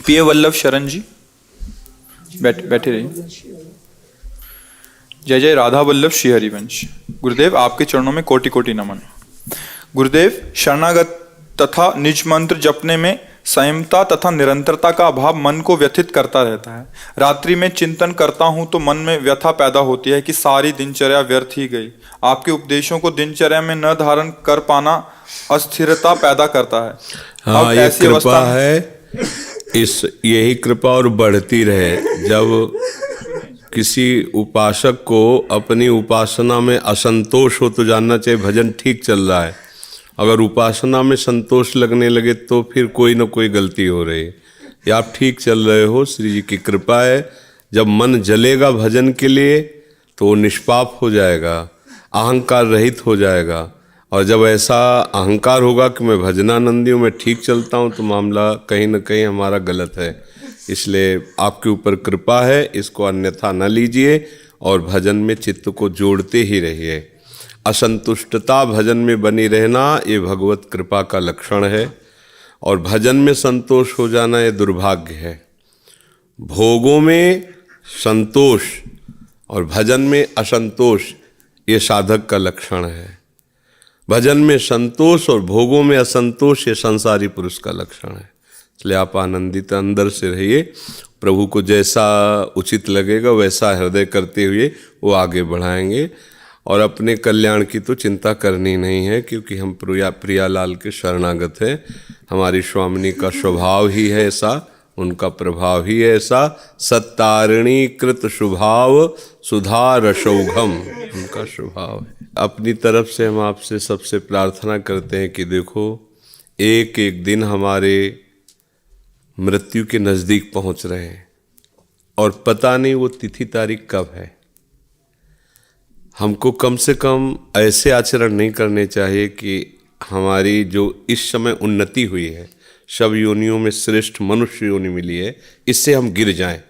प्रिय वल्लभ शरण जी, बैठे रहिए। जय जय राधा वल्लभ श्री हरिवंश। गुरुदेव, आपके चरणों में कोटि कोटि नमन। गुरुदेव, शरणागत तथा निज मंत्र जपने में संयमता तथा निरंतरता का अभाव मन को व्यथित करता रहता है। रात्रि में चिंतन करता हूं तो मन में व्यथा पैदा होती है कि सारी दिनचर्या व्यर्थ ही गई। आपके उपदेशों को दिनचर्या में न धारण कर पाना अस्थिरता पैदा करता है। हाँ, ये कृपा है, इस यही कृपा और बढ़ती रहे। जब किसी उपासक को अपनी उपासना में असंतोष हो तो जानना चाहिए भजन ठीक चल रहा है। अगर उपासना में संतोष लगने लगे तो फिर कोई ना कोई गलती हो रही है। या आप ठीक चल रहे हो, श्री जी की कृपा है। जब मन जलेगा भजन के लिए तो वो निष्पाप हो जाएगा, अहंकार रहित हो जाएगा। और जब ऐसा अहंकार होगा कि मैं भजनानंदी हूँ, मैं ठीक चलता हूँ, तो मामला कहीं ना कहीं हमारा गलत है। इसलिए आपके ऊपर कृपा है, इसको अन्यथा न लीजिए और भजन में चित्त को जोड़ते ही रहिए। असंतुष्टता भजन में बनी रहना ये भगवत कृपा का लक्षण है, और भजन में संतोष हो जाना ये दुर्भाग्य है। भोगों में संतोष और भजन में असंतोष ये साधक का लक्षण है। भजन में संतोष और भोगों में असंतोष ये संसारी पुरुष का लक्षण है। इसलिए आप आनंदित अंदर से रहिए। प्रभु को जैसा उचित लगेगा वैसा हृदय करते हुए वो आगे बढ़ाएंगे। और अपने कल्याण की तो चिंता करनी नहीं है, क्योंकि हम प्रियालाल के शरणागत हैं। हमारी स्वामिनी का स्वभाव ही है ऐसा, उनका प्रभाव ही है ऐसा। सत्तारिणी कृत शुभाव सुधा रसौघम, उनका स्वभाव है। अपनी तरफ से हम आपसे सबसे प्रार्थना करते हैं कि देखो, एक एक दिन हमारे मृत्यु के नज़दीक पहुंच रहे हैं और पता नहीं वो तिथि तारीख कब है। हमको कम से कम ऐसे आचरण नहीं करने चाहिए कि हमारी जो इस समय उन्नति हुई है, सब योनियों में श्रेष्ठ मनुष्य योनि मिली है, इससे हम गिर जाएं।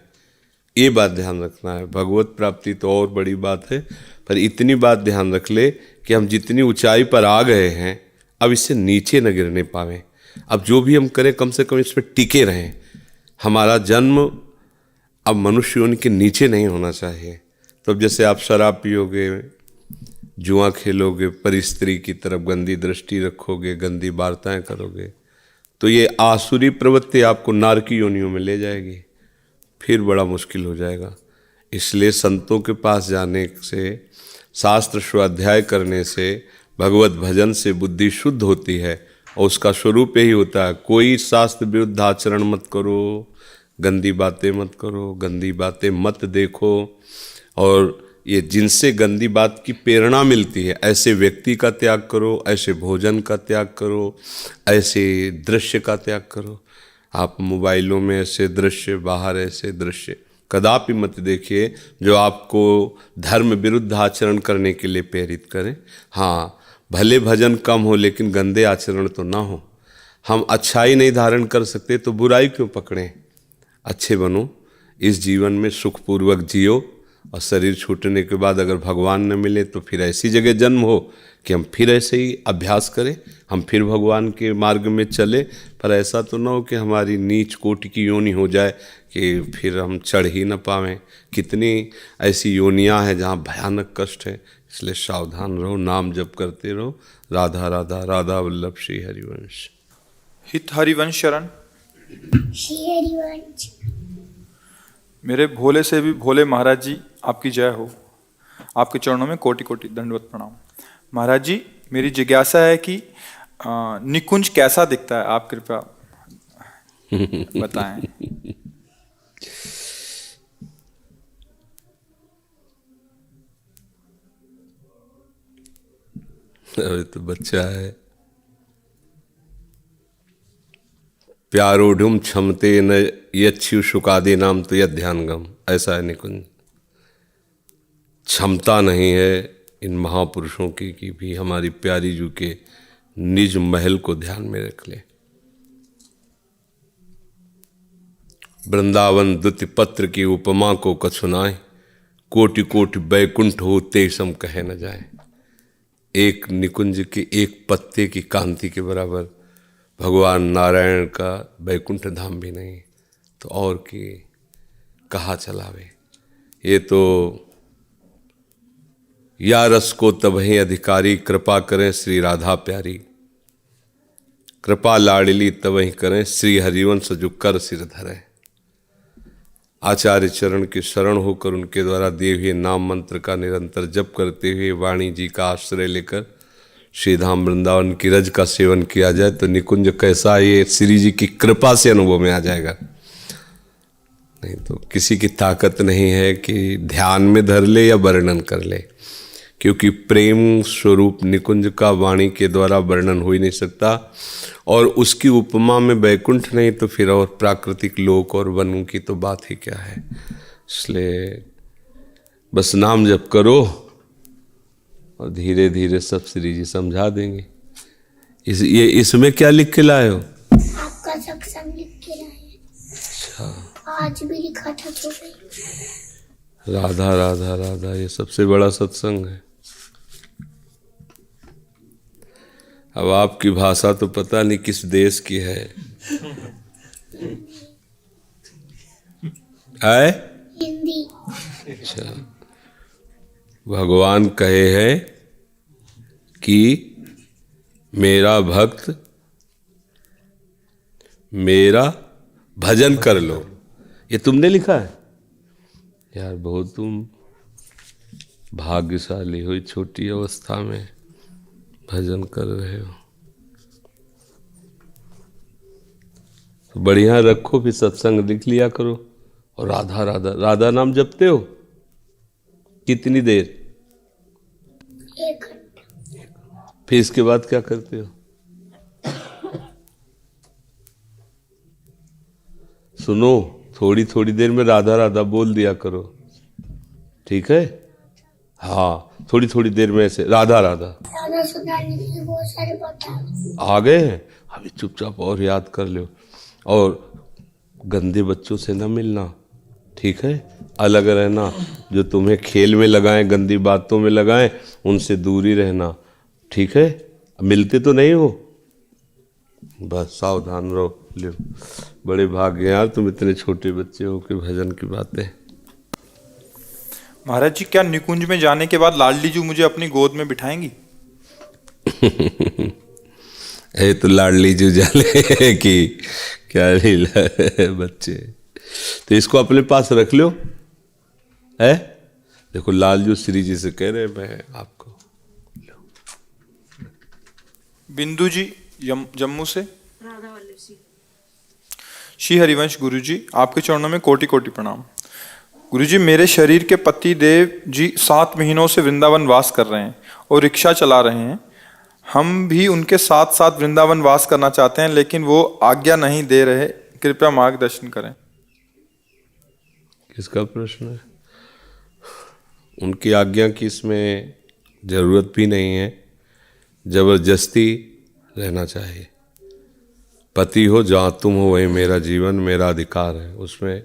ये बात ध्यान रखना है। भगवत प्राप्ति तो और बड़ी बात है, पर इतनी बात ध्यान रख ले कि हम जितनी ऊंचाई पर आ गए हैं अब इससे नीचे न गिरने पावें। अब जो भी हम करें कम से कम इसमें टिके रहें। हमारा जन्म अब मनुष्य योनि के नीचे नहीं होना चाहिए। तो अब जैसे आप शराब पियोगे, जुआ खेलोगे, परिस्त्री की तरफ गंदी दृष्टि रखोगे, गंदी वार्ताएं करोगे, तो ये आसुरी प्रवृत्ति आपको नारकी योनियों में ले जाएगी, फिर बड़ा मुश्किल हो जाएगा। इसलिए संतों के पास जाने से, शास्त्र स्वाध्याय करने से, भगवत भजन से बुद्धि शुद्ध होती है और उसका स्वरूप यही होता है। कोई शास्त्र विरुद्ध आचरण मत करो, गंदी बातें मत करो, गंदी बातें मत देखो। और ये जिनसे गंदी बात की प्रेरणा मिलती है, ऐसे व्यक्ति का त्याग करो, ऐसे भोजन का त्याग करो, ऐसे दृश्य का त्याग करो। आप मोबाइलों में ऐसे दृश्य, बाहर ऐसे दृश्य कदापि मत देखिए जो आपको धर्म विरुद्ध आचरण करने के लिए प्रेरित करें। हाँ, भले भजन कम हो लेकिन गंदे आचरण तो ना हो। हम अच्छाई नहीं धारण कर सकते तो बुराई क्यों पकड़ें? अच्छे बनो, इस जीवन में सुखपूर्वक जियो, और शरीर छूटने के बाद अगर भगवान न मिले तो फिर ऐसी जगह जन्म हो कि हम फिर ऐसे ही अभ्यास करें, हम फिर भगवान के मार्ग में चले। पर ऐसा तो ना हो कि हमारी नीच कोटि की योनि हो जाए कि फिर हम चढ़ ही न पावें। कितनी ऐसी योनियां हैं जहाँ भयानक कष्ट है। इसलिए सावधान रहो, नाम जप करते रहो। राधा राधा राधा वल्लभ श्री हरिवंश। हित हरिवंश शरण। श्री हरिवंश। मेरे भोले से भी भोले महाराज जी, आपकी जय हो। आपके चरणों में कोटि कोटि दंडवत प्रणाम। महाराज जी, मेरी जिज्ञासा है कि निकुंज कैसा दिखता है, आप कृपया बताएं। अरे तो बच्चा है। प्यारोढ़ुम क्षमते न यच्छिव शुकादे नाम तो यद ध्यानगम, ऐसा है निकुंज। क्षमता नहीं है इन महापुरुषों की कि भी हमारी प्यारी जू के निज महल को ध्यान में रख ले। वृंदावन द्युति पत्र की उपमा को कछुनाए, कोटि कोटि बैकुंठ हो तेसम कहे न जाए। एक निकुंज के एक पत्ते की कांति के बराबर भगवान नारायण का बैकुंठ धाम भी नहीं। तो और की कहा चलावे। ये तो या रस को तबहि अधिकारी, कृपा करें श्री राधा प्यारी, कृपा लाडली तबहि करें श्री हरिवंश जो कर सिर धरे। आचार्य चरण की शरण होकर उनके द्वारा दिए हुए नाम मंत्र का निरंतर जप करते हुए वाणी जी का आश्रय लेकर श्री धाम वृंदावन की रज का सेवन किया जाए तो निकुंज कैसा ये श्री जी की कृपा से अनुभव में आ जाएगा। नहीं तो किसी की ताकत नहीं है कि ध्यान में धर ले या वर्णन कर ले, क्योंकि प्रेम स्वरूप निकुंज का वाणी के द्वारा वर्णन हो ही नहीं सकता। और उसकी उपमा में बैकुंठ नहीं तो फिर और प्राकृतिक लोक और वन की तो बात ही क्या है। इसलिए बस नाम जप करो और धीरे धीरे सब श्री जी समझा देंगे। इसमें क्या लिख के लाए हो? आपका सत्संग लिख के लाए। अच्छा, आज भी लिखा था तो राधा राधा राधा, ये सबसे बड़ा सत्संग है। अब आपकी भाषा तो पता नहीं किस देश की है। आए? हिंदी। अच्छा, भगवान कहे हैं कि मेरा भक्त मेरा भजन कर लो। ये तुमने लिखा है यार? बहुत तुम भाग्यशाली हो, छोटी अवस्था में भजन कर रहे हो। तो बढ़िया रखो, फिर सत्संग लिख लिया करो। और राधा राधा राधा नाम जपते हो कितनी देर? 1 घंटा। फिर इसके बाद क्या करते हो? सुनो, थोड़ी थोड़ी देर में राधा राधा बोल दिया करो, ठीक है? हाँ, थोड़ी थोड़ी देर में ऐसे राधा राधा। राधा सुधारने के लिए बहुत सारे बता आ गए हैं, अभी चुपचाप और याद कर लो। और गंदे बच्चों से ना मिलना, ठीक है? अलग रहना। जो तुम्हें खेल में लगाएं, गंदी बातों में लगाएं, उनसे दूरी रहना, ठीक है? मिलते तो नहीं हो, बस सावधान रहो। लो, बड़े भाग्य यार, तुम इतने छोटे बच्चे हो कि भजन की बातें। महाराज जी, क्या निकुंज में जाने के बाद लाडली जी मुझे अपनी गोद में बिठाएंगी? ये तो लाडली जी जाने की क्या लीला है बच्चे। तो इसको अपने पास रख लो, है? देखो लालजू श्री जी से कह रहे मैं आपको। बिंदु जी जम्मू से। श्री हरिवंश गुरु जी, आपके चरणों में कोटि कोटि प्रणाम। गुरु जी, मेरे शरीर के पति देव जी 7 महीनों से वृंदावन वास कर रहे हैं और रिक्शा चला रहे हैं। हम भी उनके साथ साथ वृंदावन वास करना चाहते हैं, लेकिन वो आज्ञा नहीं दे रहे। कृपया मार्गदर्शन करें। किसका प्रश्न है? उनकी आज्ञा की इसमें जरूरत भी नहीं है। जबरदस्ती रहना चाहिए। पति हो जहाँ तुम हो वहीं मेरा जीवन, मेरा अधिकार है। उसमें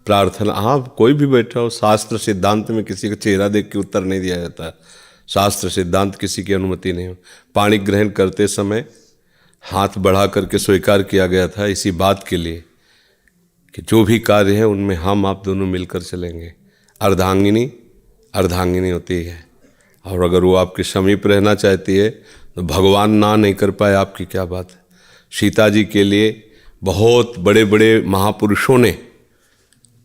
प्रार्थना, हाँ कोई भी बैठा हो, शास्त्र सिद्धांत में किसी का चेहरा देख के उत्तर नहीं दिया जाता। शास्त्र सिद्धांत किसी की अनुमति नहीं हो। पाणी ग्रहण करते समय हाथ बढ़ा करके स्वीकार किया गया था इसी बात के लिए कि जो भी कार्य है उनमें हम आप दोनों मिलकर चलेंगे। अर्धांगिनी होती है, और अगर वो आपके समीप रहना चाहती है तो भगवान ना नहीं कर पाए आपकी क्या बात है। सीता जी के लिए बहुत बड़े बड़े महापुरुषों ने,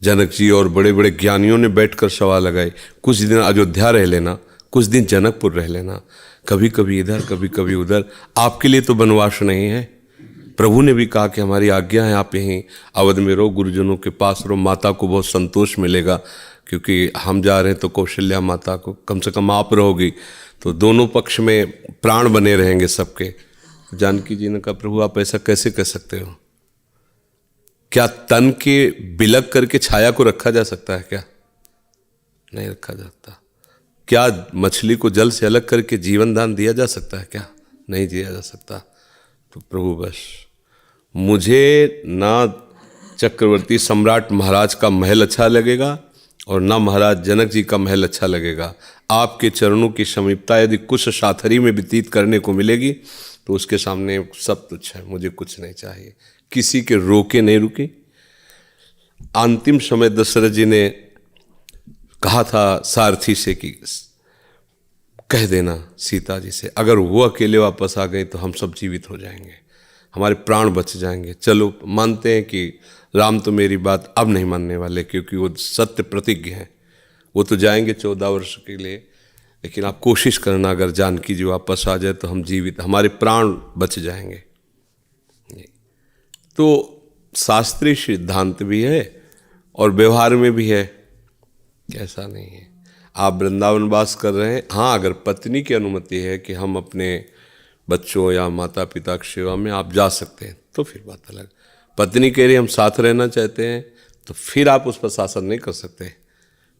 जनक जी और बड़े बड़े ज्ञानियों ने बैठकर सवाल लगाए, कुछ दिन अयोध्या रह लेना, कुछ दिन जनकपुर रह लेना, कभी कभी इधर कभी कभी उधर, आपके लिए तो वनवास नहीं है। प्रभु ने भी कहा कि हमारी आज्ञा है आप यहीं अवध में रहो, गुरुजनों के पास रहो, माता को बहुत संतोष मिलेगा, क्योंकि हम जा रहे हैं तो कौशल्या माता को कम से कम आप रहोगी, तो दोनों पक्ष में प्राण बने रहेंगे सबके। जानकी जी ने कहा प्रभु आप ऐसा कैसे कह सकते हो? क्या तन के बिलक करके छाया को रखा जा सकता है क्या? नहीं रखा जाता। क्या मछली को जल से अलग करके जीवन दान दिया जा सकता है क्या? नहीं दिया जा सकता। तो प्रभु बस मुझे ना चक्रवर्ती सम्राट महाराज का महल अच्छा लगेगा और ना महाराज जनक जी का महल अच्छा लगेगा। आपके चरणों की समीपता यदि कुछ साथरी में व्यतीत करने को मिलेगी तो उसके सामने सब तुच्छ है। मुझे कुछ नहीं चाहिए। किसी के रोके नहीं रुकी, अंतिम समय दशरथ जी ने कहा था सारथी से कि कह देना सीता जी से, अगर वो अकेले वापस आ गए तो हम सब जीवित हो जाएंगे, हमारे प्राण बच जाएंगे। चलो मानते हैं कि राम तो मेरी बात अब नहीं मानने वाले, क्योंकि वो सत्य प्रतिज्ञ हैं, वो तो जाएंगे 14 वर्ष के लिए, लेकिन आप कोशिश करना अगर जानकी जी वापस आ जाए तो हम जीवित, हमारे प्राण बच जाएंगे। तो शास्त्रीय सिद्धांत भी है और व्यवहार में भी है, ऐसा नहीं है। आप वृंदावन वास कर रहे हैं, हाँ अगर पत्नी की अनुमति है कि हम अपने बच्चों या माता पिता की सेवा में आप जा सकते हैं तो फिर बात अलग। पत्नी कह रही हम साथ रहना चाहते हैं तो फिर आप उस पर शासन नहीं कर सकते,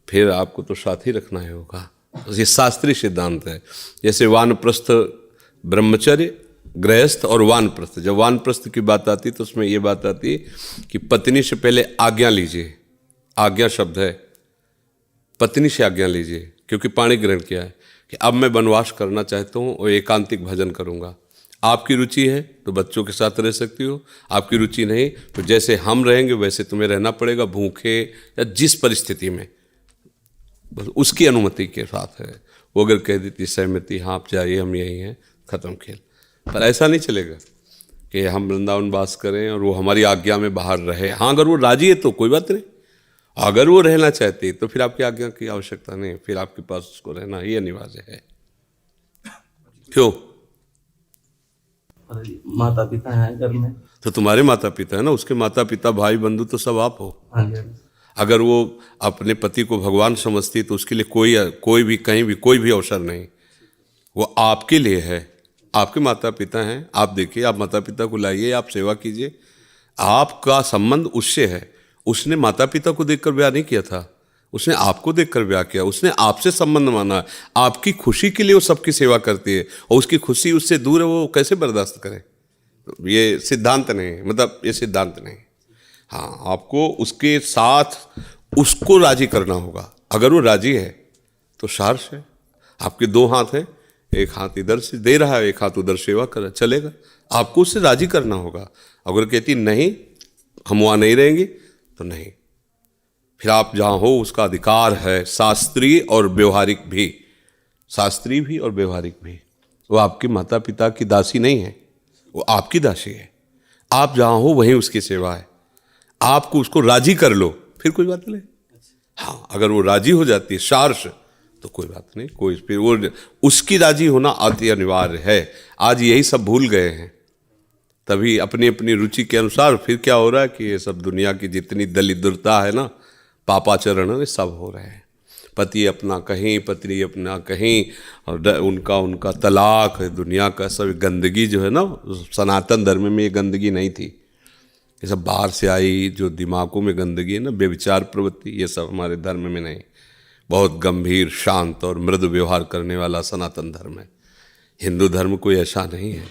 फिर आपको तो साथ ही रखना ही होगा। ये शास्त्रीय सिद्धांत है। जैसे वानप्रस्थ ब्रह्मचर्य, गृहस्थ और वानप्रस्थ। जब वानप्रस्थ की बात आती तो उसमें ये बात आती कि पत्नी से पहले आज्ञा लीजिए, आज्ञा शब्द है, पत्नी से आज्ञा लीजिए, क्योंकि पाणी ग्रहण किया है कि अब मैं वनवास करना चाहता हूँ और एकांतिक भजन करूँगा। आपकी रुचि है तो बच्चों के साथ रह सकती हो, आपकी रुचि नहीं तो जैसे हम रहेंगे वैसे तुम्हें रहना पड़ेगा, भूखे या जिस परिस्थिति में, बस उसकी अनुमति के साथ है। वो अगर कह देती सहमति, हाँ आप जाइए हम यही हैं, ख़त्म खेल। पर ऐसा नहीं चलेगा कि हम वृंदावन वास करें और वो हमारी आज्ञा में बाहर रहे। हाँ अगर वो राजी है तो कोई बात नहीं, अगर वो रहना चाहती तो फिर आपकी आज्ञा की आवश्यकता नहीं, फिर आपके पास उसको रहना ही अनिवार्य है। क्यों? माता पिता हैं घर में, तो तुम्हारे माता पिता है ना, उसके माता पिता भाई बंधु तो सब आप हो। हाँ जी। अगर वो अपने पति को भगवान समझती तो उसके लिए कोई भी कहीं भी कोई भी अवसर नहीं, वो आपके लिए है। आपके माता पिता हैं, आप देखिए, आप माता पिता को लाइए, आप सेवा कीजिए, आपका संबंध उससे है। उसने माता पिता को देखकर ब्याह नहीं किया था, उसने आपको देखकर ब्याह किया, उसने आपसे संबंध माना। आपकी खुशी के लिए वो सबकी सेवा करती है और उसकी खुशी उससे दूर है, वो कैसे बर्दाश्त करे? ये सिद्धांत नहीं, मतलब ये सिद्धांत नहीं। हाँ आपको उसके साथ उसको राजी करना होगा। अगर वो राजी है तो सार्स है, आपके दो हाथ हैं, एक हाथ इधर से दे रहा है, एक हाथ उधर सेवा कर रहा है, चलेगा। आपको उससे राजी करना होगा। अगर कहती नहीं हम वहाँ नहीं रहेंगे तो नहीं, फिर आप जहाँ हो उसका अधिकार है, शास्त्रीय और व्यवहारिक भी, शास्त्रीय भी और व्यवहारिक भी। वो आपके माता पिता की दासी नहीं है, वो आपकी दासी है। आप जहाँ हो वहीं उसकी सेवा है। आपको उसको राजी कर लो फिर कोई बात नहीं। हाँ अगर वो राजी हो जाती है सार्स तो कोई बात नहीं, कोई फिर वो उसकी राजी होना अति अनिवार्य है। आज यही सब भूल गए हैं, तभी अपनी अपनी रुचि के अनुसार फिर क्या हो रहा है कि ये सब दुनिया की जितनी दलिद्रता है ना, पापाचरण है, सब हो रहे हैं। पति अपना कहीं, पत्नी अपना कहीं, और उनका तलाक, दुनिया का सब गंदगी जो है ना, सनातन धर्म में ये गंदगी नहीं थी, ये सब बाहर से आई जो दिमागों में गंदगी है ना, बेविचार प्रवृत्ति, ये सब हमारे धर्म में नहीं। बहुत गंभीर, शांत और मृदु व्यवहार करने वाला सनातन धर्म है। हिंदू धर्म कोई ऐसा नहीं है,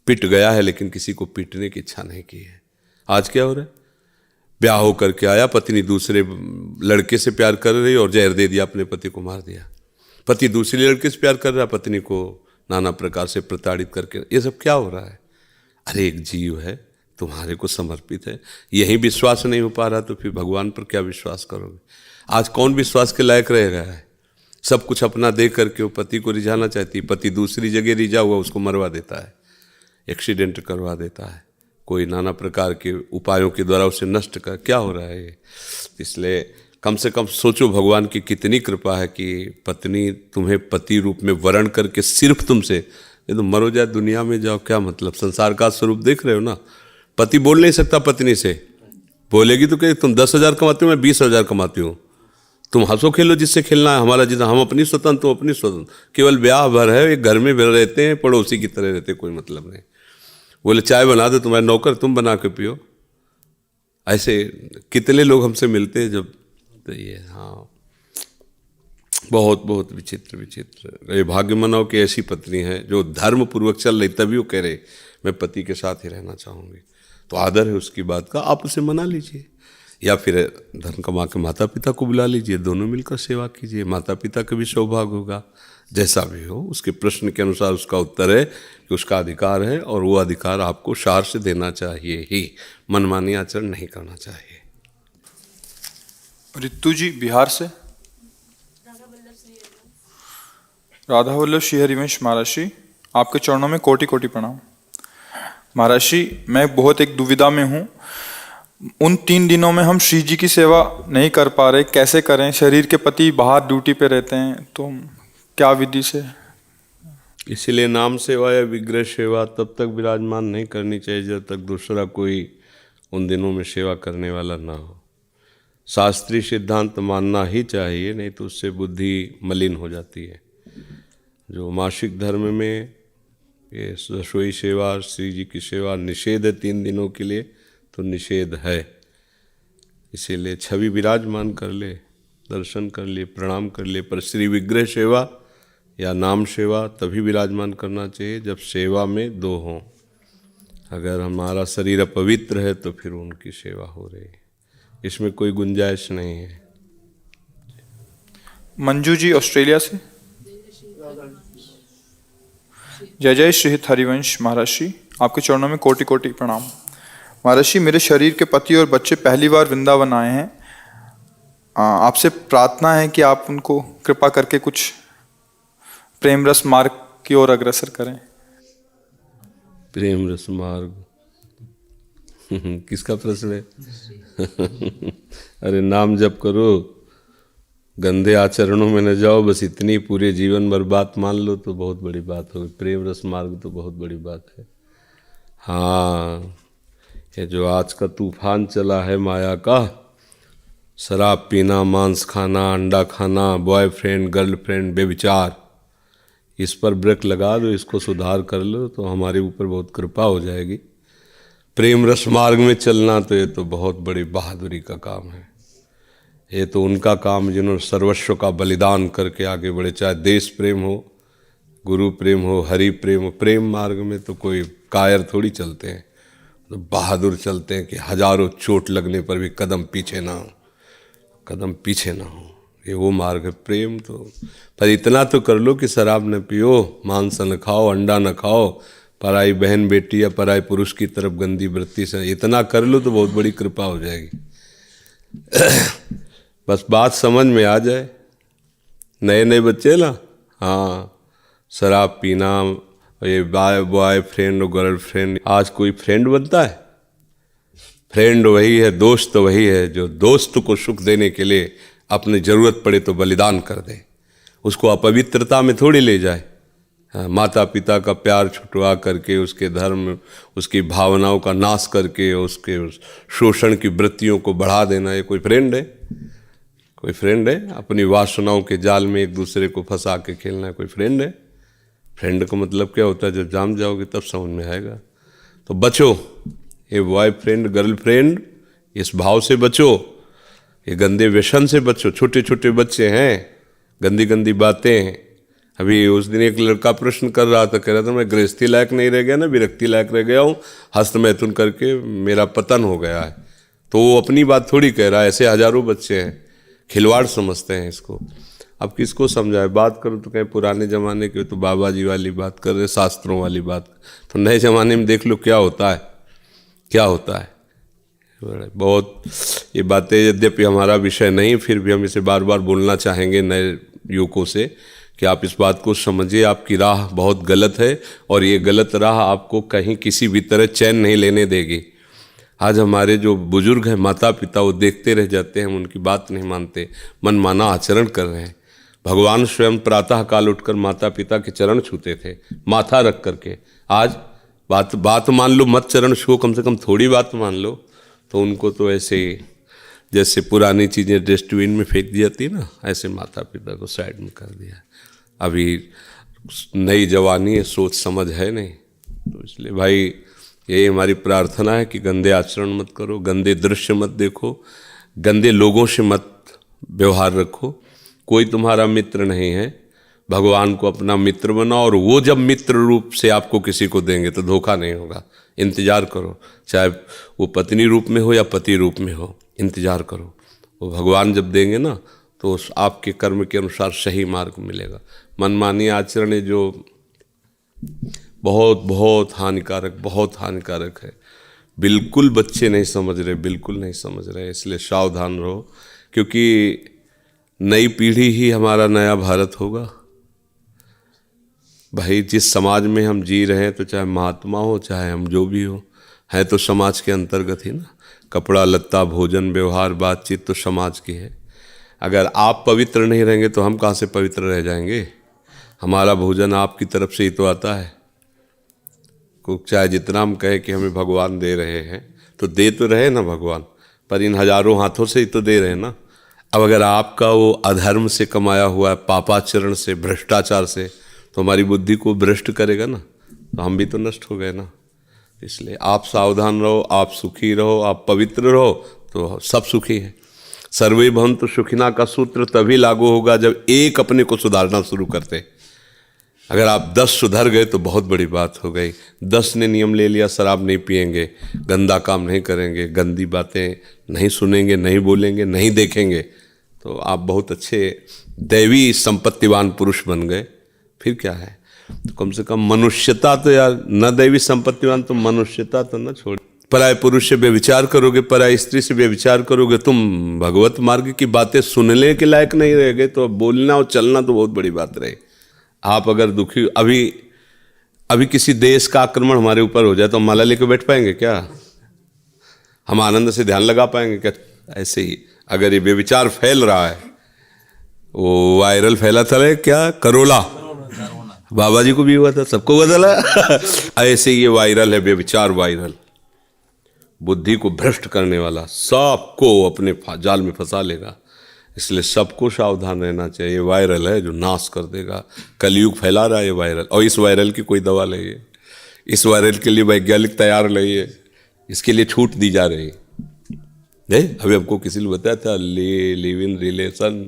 पिट गया है लेकिन किसी को पीटने की इच्छा नहीं की है। आज क्या हो रहा है, ब्याह होकर के आया, पत्नी दूसरे लड़के से प्यार कर रही और जहर दे दिया, अपने पति को मार दिया। पति दूसरे लड़के से प्यार कर रहा, पत्नी को नाना प्रकार से प्रताड़ित करके, ये सब क्या हो रहा है? अरे एक जीव है, तुम्हारे को समर्पित है, यही विश्वास नहीं हो पा रहा तो फिर भगवान पर क्या विश्वास करोगे? आज कौन विश्वास के लायक रह रहा है? सब कुछ अपना दे करके वो पति को रिझाना चाहती है, पति दूसरी जगह रिझा हुआ उसको मरवा देता है, एक्सीडेंट करवा देता है, कोई नाना प्रकार के उपायों के द्वारा उसे नष्ट कर, क्या हो रहा है ये? इसलिए कम से कम सोचो भगवान की कितनी कृपा है कि पत्नी तुम्हें पति रूप में वर्ण करके सिर्फ तुमसे, ये तो मरो जाए दुनिया में जाओ, क्या मतलब? संसार का स्वरूप देख रहे हो ना। पति बोल नहीं सकता पत्नी से, बोलेगी तो कहे तुम 10,000 कमाते हो, मैं 20,000 कमाती हूँ, तुम हंसो खेलो जिससे खेलना है, हमारा जितना, हम अपनी स्वतंत्र, तुम अपनी स्वतंत्र, केवल ब्याह भर है, एक घर में रहते हैं, पड़ोसी की तरह रहते, कोई मतलब नहीं। बोले चाय बना दो, तुम्हारे नौकर, तुम बना के पियो। ऐसे कितने लोग हमसे मिलते हैं जब, तो ये हाँ बहुत बहुत विचित्र विचित्र। ये भाग्य मनाओ कि ऐसी पत्नी है जो धर्म पूर्वक चल रही, तभी वो कह रहे मैं पति के साथ ही रहना चाहूँगी, तो आदर है उसकी बात का, आप उसे मना लीजिए, या फिर धन कमा के माता पिता को बुला लीजिए, दोनों मिलकर सेवा कीजिए, माता पिता का भी सौभाग्य होगा। जैसा भी हो उसके प्रश्न के अनुसार उसका उत्तर है कि उसका अधिकार है और वो अधिकार आपको सार से देना चाहिए ही, मनमानी आचरण नहीं करना चाहिए। रितु जी बिहार से। राधा वल्लभ श्री हरिवंश महाराज, आपके चरणों में कोटि कोटि प्रणाम। महाराज जी, मैं बहुत एक दुविधा में हूँ। उन 3 दिनों में हम श्री जी की सेवा नहीं कर पा रहे, कैसे करें? शरीर के पति बाहर ड्यूटी पे रहते हैं, तो क्या विधि से? इसीलिए नाम सेवा या विग्रह सेवा तब तक विराजमान नहीं करनी चाहिए जब तक दूसरा कोई उन दिनों में सेवा करने वाला ना हो। शास्त्रीय सिद्धांत मानना ही चाहिए, नहीं तो उससे बुद्धि मलिन हो जाती है। जो मासिक धर्म में ये रसोई सेवा, श्री जी की सेवा निषेध है 3 दिनों के लिए, तो निषेध है। इसीलिए छवि विराजमान कर ले, दर्शन कर ले, प्रणाम कर ले, पर श्री विग्रह सेवा या नाम सेवा तभी विराजमान करना चाहिए जब सेवा में 2 हों। अगर हमारा शरीर अपवित्र है तो फिर उनकी सेवा हो रही है, इसमें कोई गुंजाइश नहीं है। मंजू जी ऑस्ट्रेलिया से। जय जय श्री हरिवंश महाराज जी, आपके चरणों में कोटि कोटि प्रणाम। महाराज जी, मेरे शरीर के पति और बच्चे पहली बार वृंदावन आए हैं। आपसे प्रार्थना है कि आप उनको कृपा करके कुछ प्रेम रस मार्ग की ओर अग्रसर करें। प्रेम रस मार्ग किसका प्रश्न है? अरे नाम जप करो, गंदे आचरणों में न जाओ, बस इतनी पूरे जीवन भर बात मान लो तो बहुत बड़ी बात होगी। प्रेम रस मार्ग तो बहुत बड़ी बात है। हाँ, ये जो आज का तूफान चला है माया का, शराब पीना, मांस खाना, अंडा खाना, बॉयफ्रेंड गर्लफ्रेंड, बेविचार, इस पर ब्रेक लगा दो, इसको सुधार कर लो तो हमारे ऊपर बहुत कृपा हो जाएगी। प्रेम रस मार्ग में चलना तो ये तो बहुत बड़ी बहादुरी का काम है। ये तो उनका काम जिन्होंने सर्वस्व का बलिदान करके आगे बढ़े, चाहे देश प्रेम हो, गुरु प्रेम हो, हरि प्रेम हो। प्रेम मार्ग में तो कोई कायर थोड़ी चलते हैं, तो बहादुर चलते हैं कि हजारों चोट लगने पर भी कदम पीछे ना हो, कदम पीछे ना हो। ये वो मार्ग है प्रेम। तो पर इतना तो कर लो कि शराब न पियो, मांस न खाओ, अंडा न खाओ, पराई बहन बेटी या पराई पुरुष की तरफ गंदी वृत्ति से, इतना कर लो तो बहुत बड़ी कृपा हो जाएगी। बस बात समझ में आ जाए। नए नए बच्चे ना, हाँ, शराब पीना, ये बॉयफ्रेंड और गर्लफ्रेंड, आज कोई फ्रेंड बनता है? फ्रेंड वही है, दोस्त वही है जो दोस्त को सुख देने के लिए अपनी ज़रूरत पड़े तो बलिदान कर दे, उसको अपवित्रता में थोड़ी ले जाए। माता पिता का प्यार छुटवा करके, उसके धर्म, उसकी भावनाओं का नाश करके, उसके शोषण की वृत्तियों को बढ़ा देना, ये कोई फ्रेंड है? कोई फ्रेंड है? अपनी वासनाओं के जाल में एक दूसरे को फंसा के खेलना है कोई फ्रेंड है? फ्रेंड का मतलब क्या होता है? जब जान जाओगे तब समझ में आएगा। तो बचो, ये बॉयफ्रेंड गर्लफ्रेंड, इस भाव से बचो, ये गंदे व्यसन से बचो। छोटे छोटे बच्चे हैं, गंदी गंदी बातें। अभी उस दिन एक लड़का प्रश्न कर रहा था, कह रहा था मैं गृहस्थी लायक नहीं रह गया ना, विरक्ति लायक रह गया हूँ, हस्त मैथुन करके मेरा पतन हो गया है। तो वो अपनी बात थोड़ी कह रहा है, ऐसे हजारों बच्चे हैं, खिलवाड़ समझते हैं इसको। अब किसको समझाए? बात करो तो कहीं पुराने ज़माने के तो बाबा जी वाली बात कर रहे, शास्त्रों वाली बात। तो नए ज़माने में देख लो क्या होता है, क्या होता है। बहुत ये बातें यद्यपि हमारा विषय नहीं, फिर भी हम इसे बार बार बोलना चाहेंगे नए युवकों से कि आप इस बात को समझिए, आपकी राह बहुत गलत है और ये गलत राह आपको कहीं किसी भी तरह चैन नहीं लेने देगी। आज हमारे जो बुजुर्ग हैं, माता पिता, वो देखते रह जाते हैं, हम उनकी बात नहीं मानते, मनमाना आचरण कर रहे हैं। भगवान स्वयं प्रातः काल उठकर माता पिता के चरण छूते थे, माथा रख करके। आज बात मान लो, मत चरण छुओ, कम से कम थोड़ी बात मान लो। तो उनको तो ऐसे जैसे पुरानी चीज़ें डस्टबिन में फेंक दी जाती है ना, ऐसे माता पिता को साइड में कर दिया। अभी नई जवानी है, सोच समझ है नहीं। तो इसलिए भाई यही हमारी प्रार्थना है कि गंदे आचरण मत करो, गंदे दृश्य मत देखो, गंदे लोगों से मत व्यवहार रखो। कोई तुम्हारा मित्र नहीं है, भगवान को अपना मित्र बनाओ, और वो जब मित्र रूप से आपको किसी को देंगे तो धोखा नहीं होगा। इंतजार करो, चाहे वो पत्नी रूप में हो या पति रूप में हो, इंतजार करो। वो भगवान जब देंगे ना तो आपके कर्म के अनुसार सही मार्ग मिलेगा। मनमानी आचरण है जो बहुत बहुत हानिकारक, बहुत हानिकारक है। बिल्कुल बच्चे नहीं समझ रहे, बिल्कुल नहीं समझ रहे। इसलिए सावधान रहो। क्योंकि नई पीढ़ी ही हमारा नया भारत होगा। भाई जिस समाज में हम जी रहे हैं, तो चाहे महात्मा हो चाहे हम जो भी हो, है तो समाज के अंतर्गत ही ना। कपड़ा लत्ता भोजन व्यवहार बातचीत तो समाज की है। अगर आप पवित्र नहीं रहेंगे तो हम कहाँ से पवित्र रह जाएंगे। हमारा भोजन आपकी तरफ से ही तो आता है। को चाहे जितना हम कहें कि हमें भगवान दे रहे हैं, तो दे तो रहे ना भगवान, पर इन हजारों हाथों से ही तो दे रहे हैं ना। अब अगर आपका वो अधर्म से कमाया हुआ है, पापाचरण से, भ्रष्टाचार से, तो हमारी बुद्धि को भ्रष्ट करेगा ना, तो हम भी तो नष्ट हो गए ना। इसलिए आप सावधान रहो, आप सुखी रहो, आप पवित्र रहो, तो सब सुखी है। सर्वे भवन्तु सुखिनः का सूत्र तभी लागू होगा जब एक अपने को सुधारना शुरू करते। अगर आप 10 सुधर गए तो बहुत बड़ी बात हो गई। 10 ने नियम ले लिया, शराब नहीं पिएंगे, गंदा काम नहीं करेंगे, गंदी बातें नहीं सुनेंगे, नहीं बोलेंगे, नहीं देखेंगे, तो आप बहुत अच्छे दैवी संपत्तिवान पुरुष बन गए। फिर क्या है, तो कम से कम मनुष्यता तो यार, न दैवी संपत्तिवान तो मनुष्यता तो न छोड़। पराय पुरुष से व्यभिचार करोगे, पराय स्त्री से व्यभिचार करोगे, तुम भगवत मार्ग की बातें सुनने के लायक नहीं रहेगे, तो बोलना और चलना तो बहुत बड़ी बात रहे। आप अगर दुखी, अभी किसी देश का आक्रमण हमारे ऊपर हो जाए तो हम माला लेके बैठ पाएंगे क्या? हम आनंद से ध्यान लगा पाएंगे क्या? ऐसे ही अगर ये व्यभिचार फैल रहा है, वो वायरल फैला था क्या, करोला, बाबा जी को भी हुआ था, सबको बदला। ऐसे ये वायरल है, व्यभिचार वायरल, बुद्धि को भ्रष्ट करने वाला, सबको अपने जाल में फंसा लेगा। इसलिए सबको सावधान रहना चाहिए। वायरल है जो नाश कर देगा। कलयुग फैला रहा है ये वायरल, और इस वायरल की कोई दवा नहीं है। इस वायरल के लिए वैज्ञानिक तैयार नहीं है, इसके लिए छूट दी जा रही है। अभी आपको किसी ने बताया था लिव इन रिलेशन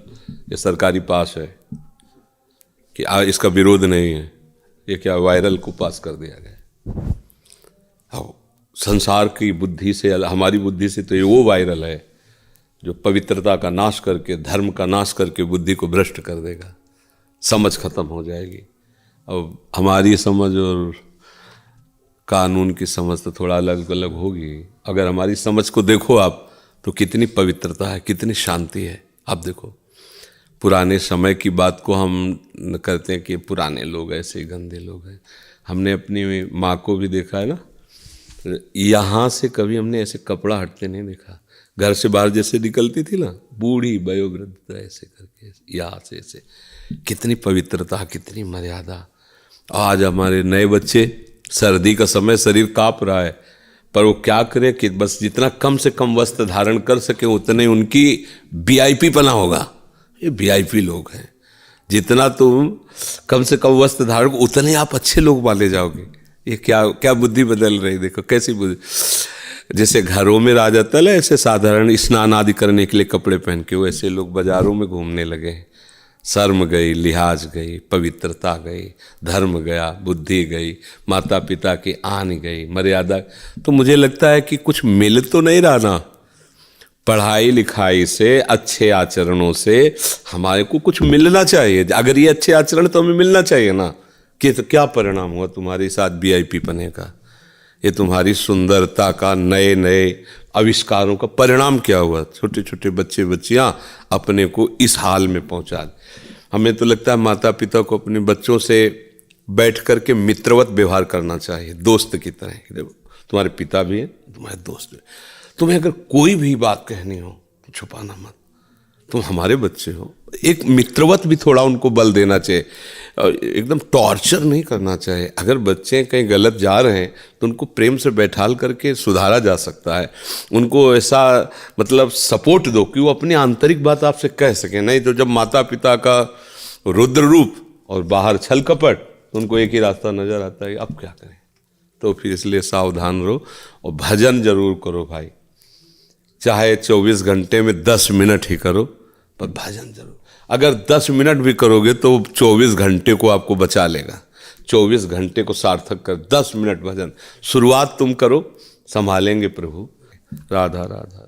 ये सरकारी पास है कि इसका विरोध नहीं है। ये क्या वायरल को पास कर दिया गया। अब संसार की बुद्धि से, हमारी बुद्धि से तो ये वो वायरल है जो पवित्रता का नाश करके, धर्म का नाश करके बुद्धि को भ्रष्ट कर देगा। समझ खत्म हो जाएगी। अब हमारी समझ और कानून की समझ तो थोड़ा अलग अलग होगी। अगर हमारी समझ को देखो आप, तो कितनी पवित्रता है, कितनी शांति है। आप देखो, पुराने समय की बात को हम करते हैं कि पुराने लोग ऐसे गंदे लोग हैं। हमने अपनी माँ को भी देखा है ना, यहाँ से कभी हमने ऐसे कपड़ा हटते नहीं देखा। घर से बाहर जैसे निकलती थी ना, बूढ़ी वयोवृद्ध ऐसे करके, यहाँ से ऐसे, कितनी पवित्रता, कितनी मर्यादा। आज हमारे नए बच्चे, सर्दी का समय, शरीर काँप रहा है, पर वो क्या करें कि बस जितना कम से कम वस्त्र धारण कर सके उतने उनकी वीआईपी पना होगा। ये वीआईपी लोग हैं। जितना तुम कम से कम वस्त्र धारण, उतने आप अच्छे लोग माने जाओगे। ये क्या क्या बुद्धि बदल रही, देखो कैसी बुद्धि। जैसे घरों में रह जाता है ऐसे साधारण स्नान आदि करने के लिए कपड़े पहन के, वैसे लोग बाजारों में घूमने लगे। शर्म गई, लिहाज गई, पवित्रता गई, धर्म गया, बुद्धि गई, माता पिता की आन गई, मर्यादा। तो मुझे लगता है कि कुछ मिल तो नहीं रहा ना। पढ़ाई लिखाई से, अच्छे आचरणों से हमारे को कुछ मिलना चाहिए। अगर ये अच्छे आचरण तो हमें मिलना चाहिए ना। कि तो क्या परिणाम हुआ तुम्हारे साथ वीआईपी बने का? ये तुम्हारी सुंदरता का, नए नए आविष्कारों का परिणाम क्या हुआ? छोटे छोटे बच्चे बच्चियां अपने को इस हाल में पहुंचा। हमें तो लगता है माता पिता को अपने बच्चों से बैठ कर के मित्रवत व्यवहार करना चाहिए, दोस्त की तरह। देखो, तुम्हारे पिता भी हैं, तुम्हारे दोस्त भी। तुम्हें अगर कोई भी बात कहनी हो तो छुपाना मत, तुम हमारे बच्चे हो। एक मित्रवत भी थोड़ा उनको बल देना चाहिए, एकदम टॉर्चर नहीं करना चाहिए। अगर बच्चे कहीं गलत जा रहे हैं तो उनको प्रेम से बैठाल करके सुधारा जा सकता है। उनको ऐसा मतलब सपोर्ट दो कि वो अपनी आंतरिक बात आपसे कह सकें। नहीं तो जब माता पिता का रुद्र रूप और बाहर छल कपट, तो उनको एक ही रास्ता नजर आता है, अब क्या करें। तो फिर इसलिए सावधान रहो और भजन जरूर करो भाई। चाहे 24 घंटे में 10 मिनट ही करो, पर भजन जरूर। अगर 10 मिनट भी करोगे तो 24 घंटे को आपको बचा लेगा। 24 घंटे को सार्थक कर 10 मिनट भजन। शुरुआत तुम करो, संभालेंगे प्रभु। राधा राधा।